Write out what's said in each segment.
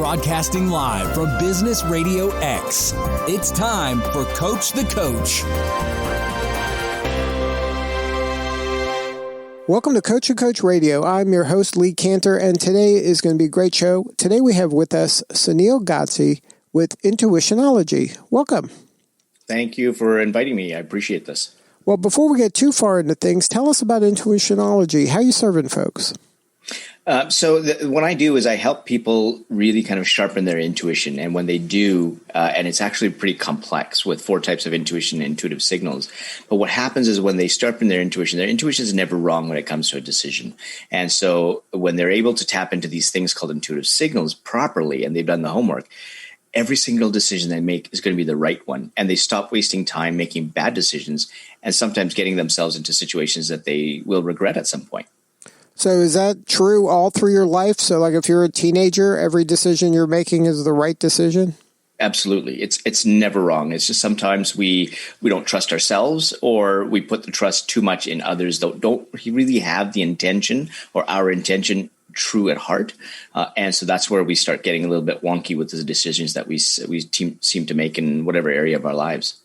Broadcasting live from Business Radio X. It's time for Coach the Coach. Welcome to Coach the Coach Radio. I'm your host, Lee Cantor, and today is going to be a great show. Today we have with us Sunil Godse with Intuitionology. Welcome. Thank you for inviting me. I appreciate this. Well, before we get too far into things, tell us about Intuitionology. How are you serving folks? What I do is I help people really kind of sharpen their intuition. And when they do, and it's actually pretty complex with 4 types of intuition and intuitive signals. But what happens is when they sharpen their intuition is never wrong when it comes to a decision. And so when they're able to tap into these things called intuitive signals properly, and they've done the homework, every single decision they make is going to be the right one. And they stop wasting time making bad decisions and sometimes getting themselves into situations that they will regret at some point. So is that true all through your life? So like if you're a teenager, every decision you're making is the right decision? Absolutely. It's never wrong. It's just sometimes we don't trust ourselves, or we put the trust too much in others that don't really have the intention or our intention true at heart. And so that's where we start getting a little bit wonky with the decisions that we seem to make in whatever area of our lives.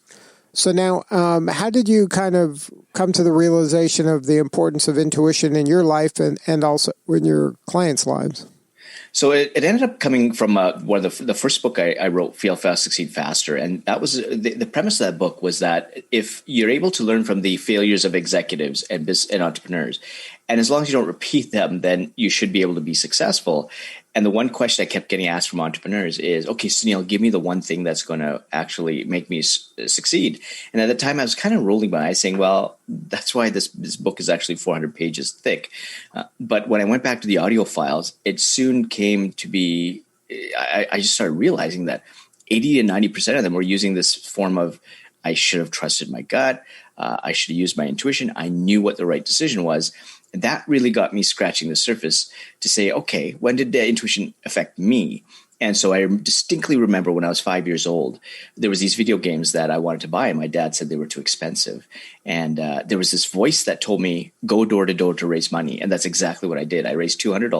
So now, how did you kind of come to the realization of the importance of intuition in your life and also in your clients' lives? So it ended up coming from one of the first book I wrote, Fail Fast, Succeed Faster. And that was the premise of that book was that if you're able to learn from the failures of executives and entrepreneurs, and as long as you don't repeat them, then you should be able to be successful. And the one question I kept getting asked from entrepreneurs is, okay, Sunil, give me the one thing that's going to actually make me succeed. And at the time I was kind of rolling my eyes saying, well, that's why this book is actually 400 pages thick. But when I went back to the audio files, it soon came to be, I just started realizing that 80 to 90% of them were using this form of, I should have trusted my gut. I should have used my intuition. I knew what the right decision was. And that really got me scratching the surface to say, okay, when did the intuition affect me? And so I distinctly remember when I was 5 years old, there was these video games that I wanted to buy, and my dad said they were too expensive. And there was this voice that told me, go door to door to raise money. And that's exactly what I did. I raised $200.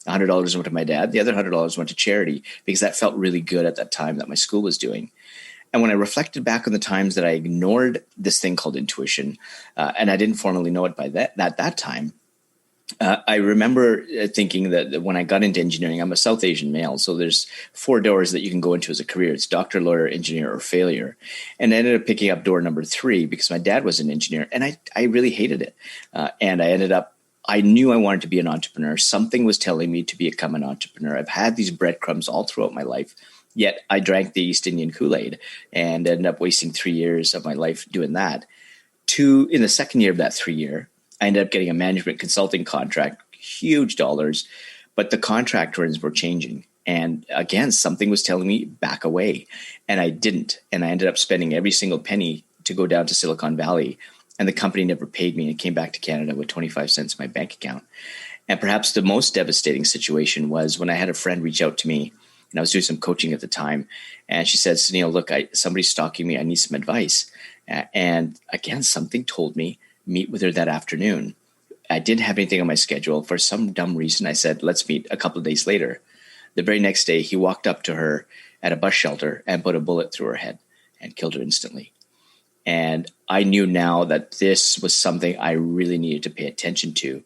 $100 went to my dad. The other $100 went to charity because that felt really good at that time that my school was doing. And when I reflected back on the times that I ignored this thing called intuition, and I didn't formally know it by that time, I remember thinking that when I got into engineering, I'm a South Asian male, so there's 4 doors that you can go into as a career. It's doctor, lawyer, engineer, or failure. And I ended up picking up door number 3 because my dad was an engineer, and I really hated it. And I knew I wanted to be an entrepreneur. Something was telling me to become an entrepreneur. I've had these breadcrumbs all throughout my life. Yet I drank the East Indian Kool-Aid and ended up wasting 3 years of my life doing that. In the second year of that 3 year, I ended up getting a management consulting contract, huge dollars, but the contract terms were changing. And again, something was telling me back away, and I didn't. And I ended up spending every single penny to go down to Silicon Valley, and the company never paid me and came back to Canada with 25 cents in my bank account. And perhaps the most devastating situation was when I had a friend reach out to me. And I was doing some coaching at the time. And she said, Sunil, look, somebody's stalking me. I need some advice. And again, something told me, meet with her that afternoon. I didn't have anything on my schedule. For some dumb reason, I said, let's meet a couple of days later. The very next day, he walked up to her at a bus shelter and put a bullet through her head and killed her instantly. And I knew now that this was something I really needed to pay attention to.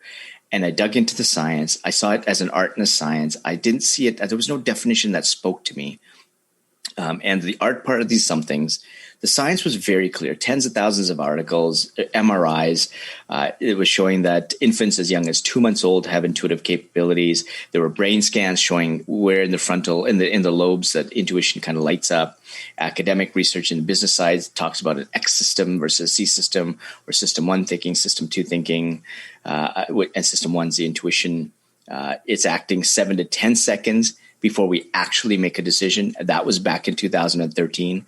And I dug into the science. I saw it as an art and a science. I didn't see it. There was no definition that spoke to me. And the art part of these somethings, the science was very clear. Tens of thousands of articles, MRIs. It was showing that infants as young as 2 months old have intuitive capabilities. There were brain scans showing where in the frontal, in the lobes, that intuition kind of lights up. Academic research in the business side talks about an X system versus C system, or system 1 thinking, system 2 thinking, and system 1's the intuition. It's acting 7 to 10 seconds before we actually make a decision. That was back in 2013.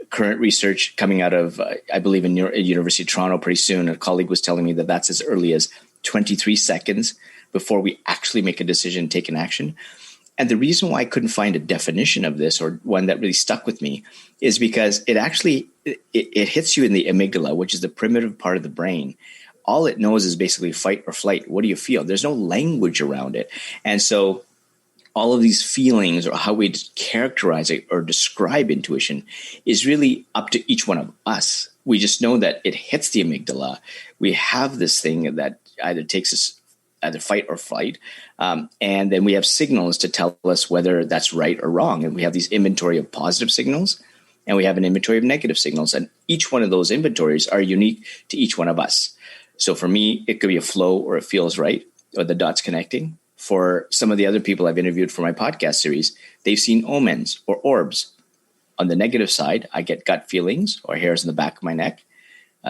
Current research coming out of, I believe, in University of Toronto pretty soon, a colleague was telling me that that's as early as 23 seconds before we actually make a decision, take an action. And the reason why I couldn't find a definition of this, or one that really stuck with me, is because it hits you in the amygdala, which is the primitive part of the brain. All it knows is basically fight or flight. What do you feel? There's no language around it. And so all of these feelings or how we characterize it or describe intuition is really up to each one of us. We just know that it hits the amygdala. We have this thing that either takes us either fight or flight. And then we have signals to tell us whether that's right or wrong. And we have these inventory of positive signals and we have an inventory of negative signals. And each one of those inventories are unique to each one of us. So for me, it could be a flow or it feels right or the dots connecting. For some of the other people I've interviewed for my podcast series, they've seen omens or orbs. On the negative side, I get gut feelings or hairs in the back of my neck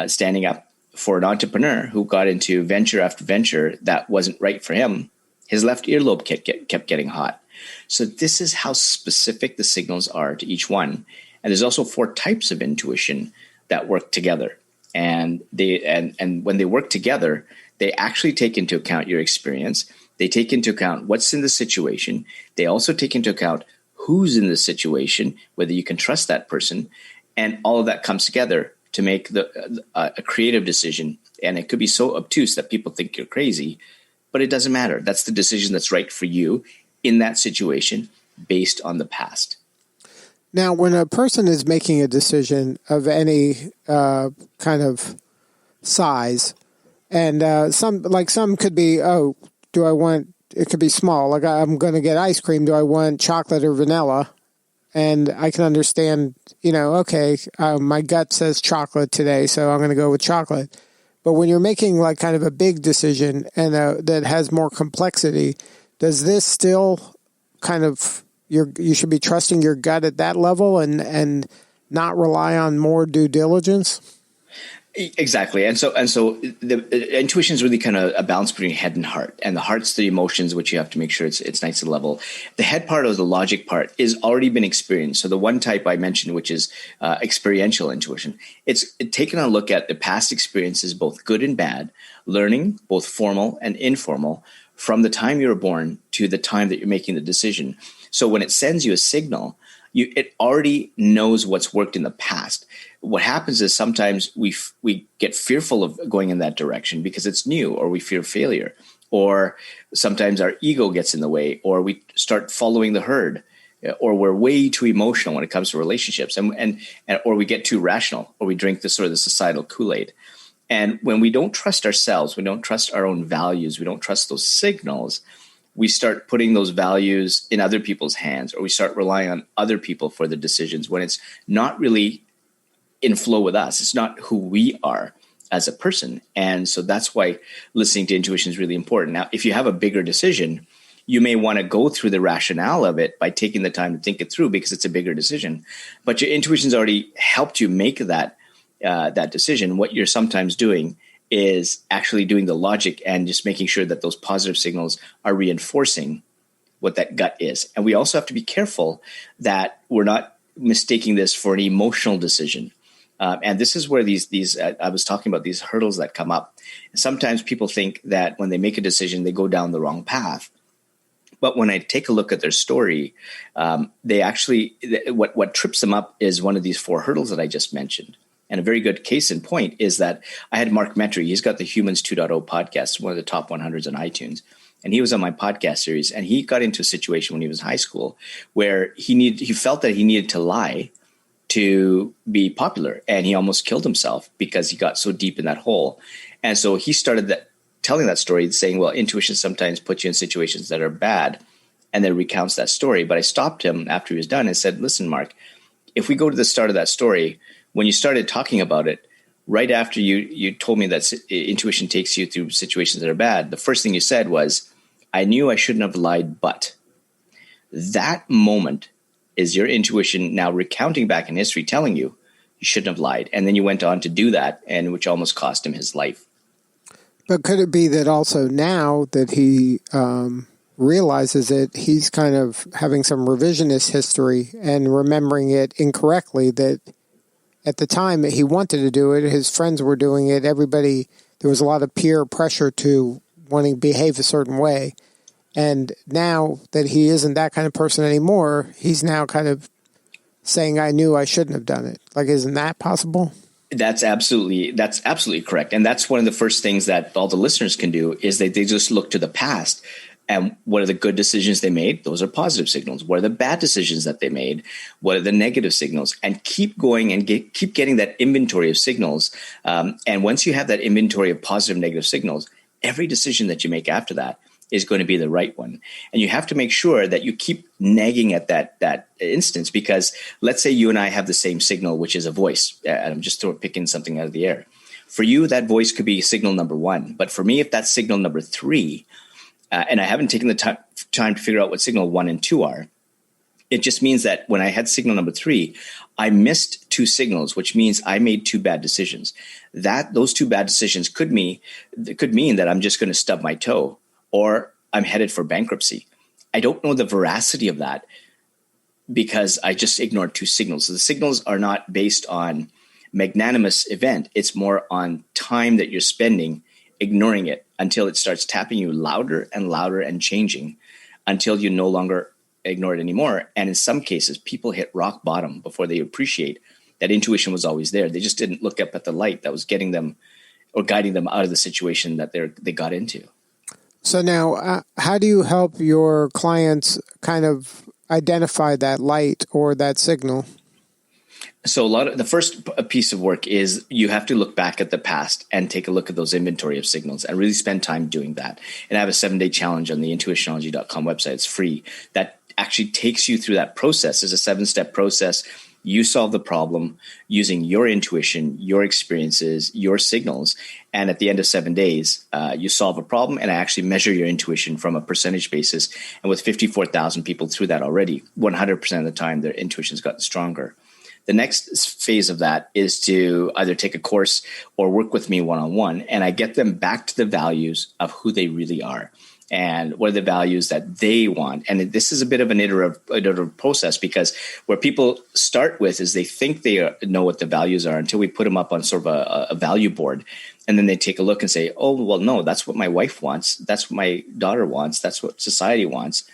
standing up. For an entrepreneur who got into venture after venture that wasn't right for him, his left earlobe kept getting hot. So this is how specific the signals are to each one. And there's also 4 types of intuition that work together. And when they work together, they actually take into account your experience. They take into account what's in the situation. They also take into account who's in the situation, whether you can trust that person. And all of that comes together to make a creative decision. And it could be so obtuse that people think you're crazy, but it doesn't matter. That's the decision that's right for you in that situation based on the past. Now, when a person is making a decision of any kind of size, and some could be, it could be small. Like I'm going to get ice cream. Do I want chocolate or vanilla? And I can understand, my gut says chocolate today, so I'm going to go with chocolate. But when you're making like kind of a big decision and that has more complexity, does this still kind of, you should be trusting your gut at that level and not rely on more due diligence? Exactly. And so the intuition is really kind of a balance between head and heart, and the heart's the emotions, which you have to make sure it's nice and level. The head part or the logic part is already been experienced. So the one type I mentioned, which is experiential intuition, it's taken a look at the past experiences, both good and bad, learning, both formal and informal, from the time you were born to the time that you're making the decision. So when it sends you a signal, it already knows what's worked in the past. What happens is sometimes we get fearful of going in that direction because it's new, or we fear failure, or sometimes our ego gets in the way, or we start following the herd, or we're way too emotional when it comes to relationships, and or we get too rational, or we drink the sort of the societal Kool-Aid. And when we don't trust ourselves, we don't trust our own values, we don't trust those signals, we start putting those values in other people's hands, or we start relying on other people for the decisions when it's not really in flow with us. It's not who we are as a person. And so that's why listening to intuition is really important. Now, if you have a bigger decision, you may want to go through the rationale of it by taking the time to think it through because it's a bigger decision. But your intuition's already helped you make that decision. What you're sometimes doing is actually doing the logic and just making sure that those positive signals are reinforcing what that gut is. And we also have to be careful that we're not mistaking this for an emotional decision. And this is where these I was talking about these hurdles that come up. Sometimes people think that when they make a decision, they go down the wrong path. But when I take a look at their story, they actually, what trips them up is one of these 4 hurdles that I just mentioned. And a very good case in point is that I had Mark Metry. He's got the Humans 2.0 podcast, one of the top 100s on iTunes. And he was on my podcast series. And he got into a situation when he was in high school where he felt that he needed to lie to be popular. And he almost killed himself because he got so deep in that hole. And so he started telling that story, saying, well, intuition sometimes puts you in situations that are bad. And then recounts that story. But I stopped him after he was done and said, listen, Mark, if we go to the start of that story, when you started talking about it, right after you told me that intuition takes you through situations that are bad, the first thing you said was, I knew I shouldn't have lied, but that moment is your intuition now recounting back in history, telling you shouldn't have lied. And then you went on to do that, and which almost cost him his life. But could it be that also now that he realizes it, he's kind of having some revisionist history and remembering it incorrectly, that at the time that he wanted to do it, his friends were doing it, there was a lot of peer pressure to wanting to behave a certain way. And now that he isn't that kind of person anymore, he's now kind of saying, I knew I shouldn't have done it. Like, isn't that possible? That's absolutely correct. And that's one of the first things that all the listeners can do is they just look to the past. And what are the good decisions they made? Those are positive signals. What are the bad decisions that they made? What are the negative signals? And keep going and keep getting that inventory of signals. And once you have that inventory of positive, negative signals, every decision that you make after that is going to be the right one. And you have to make sure that you keep nagging at that instance, because let's say you and I have the same signal, which is a voice. And I'm just picking something out of the air. For you, that voice could be signal number 1. But for me, if that's signal number 3, and I haven't taken the time to figure out what signal 1 and 2 are, it just means that when I had signal number 3, I missed 2 signals, which means I made 2 bad decisions. Those 2 bad decisions could mean that I'm just going to stub my toe, or I'm headed for bankruptcy. I don't know the veracity of that because I just ignored 2 signals. So the signals are not based on magnanimous event. It's more on time that you're spending ignoring it until it starts tapping you louder and louder and changing until you no longer ignore it anymore. And in some cases, people hit rock bottom before they appreciate that intuition was always there. They just didn't look up at the light that was getting them or guiding them out of the situation that they got into. So now, how do you help your clients kind of identify that light or that signal? So the first piece of work is you have to look back at the past and take a look at those inventory of signals and really spend time doing that. And I have a 7-day challenge on the intuitionology.com website. It's free. That actually takes you through that process. It's a 7-step process. You solve the problem using your intuition, your experiences, your signals. And at the end of 7 days, you solve a problem. And I actually measure your intuition from a percentage basis. And with 54,000 people through that already, 100% of the time, their intuition's gotten stronger. The next phase of that is to either take a course or work with me one-on-one, and I get them back to the values of who they really are and what are the values that they want. And this is a bit of an iterative process, because where people start with is they think they know what the values are until we put them up on sort of a value board. And then they take a look and say, oh, well, no, that's what my wife wants. That's what my daughter wants. That's what society wants.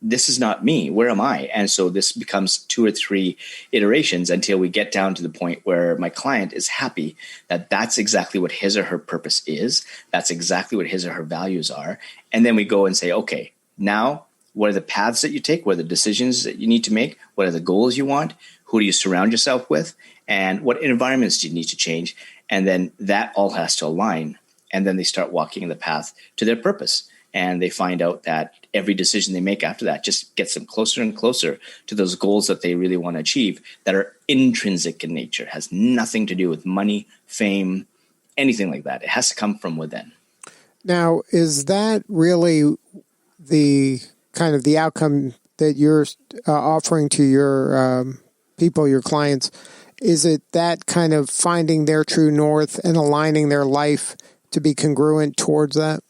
This is not me. Where am I? And so this becomes 2 or 3 iterations until we get down to the point where my client is happy that that's exactly what his or her purpose is. That's exactly what his or her values are. And then we go and say, okay, now what are the paths that you take? What are the decisions that you need to make? What are the goals you want? Who do you surround yourself with? And what environments do you need to change? And then that all has to align. And then they start walking the path to their purpose. And they find out that every decision they make after that just gets them closer and closer to those goals that they really want to achieve that are intrinsic in nature. It has nothing to do with money, fame, anything like that. It has to come from within. Now, is that really the kind of the outcome that you're offering to your people, your clients? Is it that kind of finding their true north and aligning their life to be congruent towards that?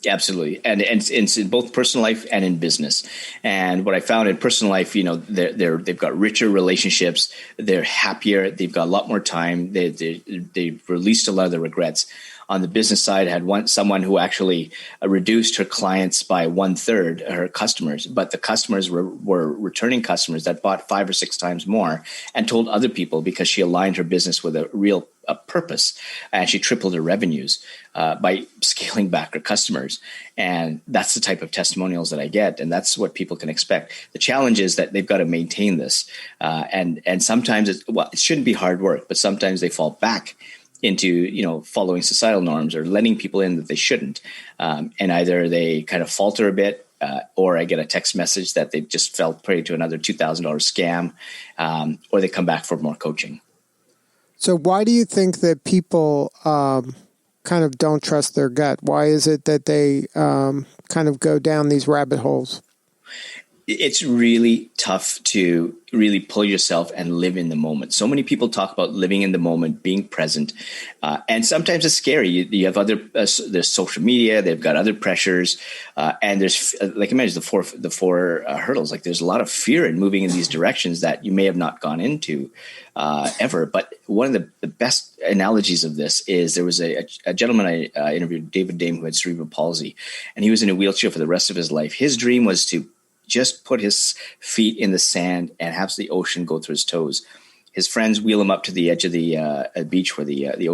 Absolutely. And it's in both personal life and in business. And what I found in personal life, they've got richer relationships. They're happier. They've got a lot more time. They've released a lot of the regrets. On the business side, I had someone who actually reduced her clients by 1/3, her customers, but the customers were returning customers that bought 5 or 6 times more, and told other people because she aligned her business with a real purpose, and she tripled her revenues by scaling back her customers. And that's the type of testimonials that I get, and that's what people can expect. The challenge is that they've got to maintain this, and sometimes it shouldn't be hard work, but sometimes they fall back into following societal norms or letting people in that they shouldn't, and either they kind of falter a bit, or I get a text message that they just fell prey to another $2,000 scam, or they come back for more coaching. So why do you think that people kind of don't trust their gut? Why is it that they kind of go down these rabbit holes? It's really tough to really pull yourself and live in the moment. So many people talk about living in the moment, being present. And sometimes it's scary. You have there's social media, they've got other pressures. And there's, like I mentioned, the four hurdles. Like there's a lot of fear in moving in these directions that you may have not gone into ever. But one of the best analogies of this is there was a gentleman I interviewed, David Dame, who had cerebral palsy, and he was in a wheelchair for the rest of his life. His dream was to just put his feet in the sand and have the ocean go through his toes. His friends wheel him up to the edge of the beach where the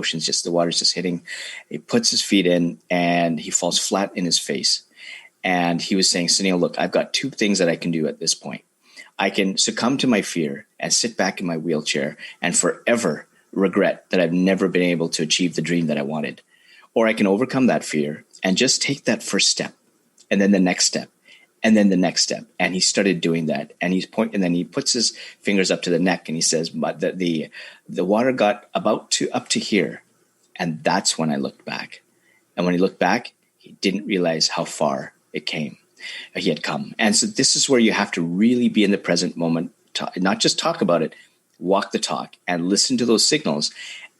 water's just hitting. He puts his feet in and he falls flat in his face. And he was saying, Sunil, look, I've got two things that I can do at this point. I can succumb to my fear and sit back in my wheelchair and forever regret that I've never been able to achieve the dream that I wanted. Or I can overcome that fear and just take that first step, and then the next step, and then the next step. And he started doing that. And and then he puts his fingers up to the neck and he says, but the water got up to here. And that's when I looked back. And when he looked back, he didn't realize how far he had come. And so this is where you have to really be in the present moment, not just talk about it, walk the talk and listen to those signals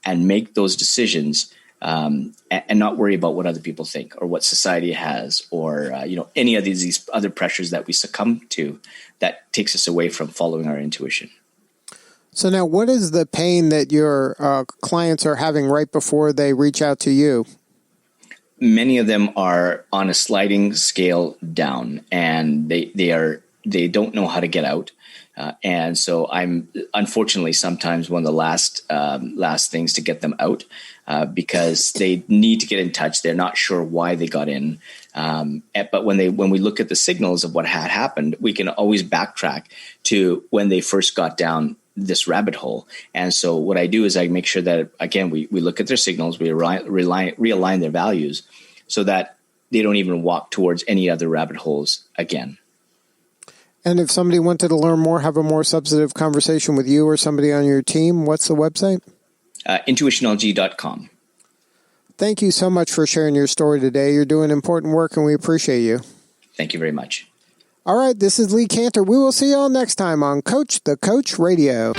and make those decisions, and not worry about what other people think or what society has or any of these other pressures that we succumb to that takes us away from following our intuition. So now, what is the pain that your clients are having right before they reach out to you? Many of them are on a sliding scale down, and they don't know how to get out. And so I'm unfortunately sometimes one of the last things to get them out because they need to get in touch. They're not sure why they got in. But when we look at the signals of what had happened, we can always backtrack to when they first got down this rabbit hole. And so what I do is I make sure that, again, we look at their signals, we realign their values so that they don't even walk towards any other rabbit holes again. And if somebody wanted to learn more, have a more substantive conversation with you or somebody on your team, what's the website? Intuitionology.com. Thank you so much for sharing your story today. You're doing important work, and we appreciate you. Thank you very much. All right, this is Lee Cantor. We will see you all next time on Coach the Coach Radio.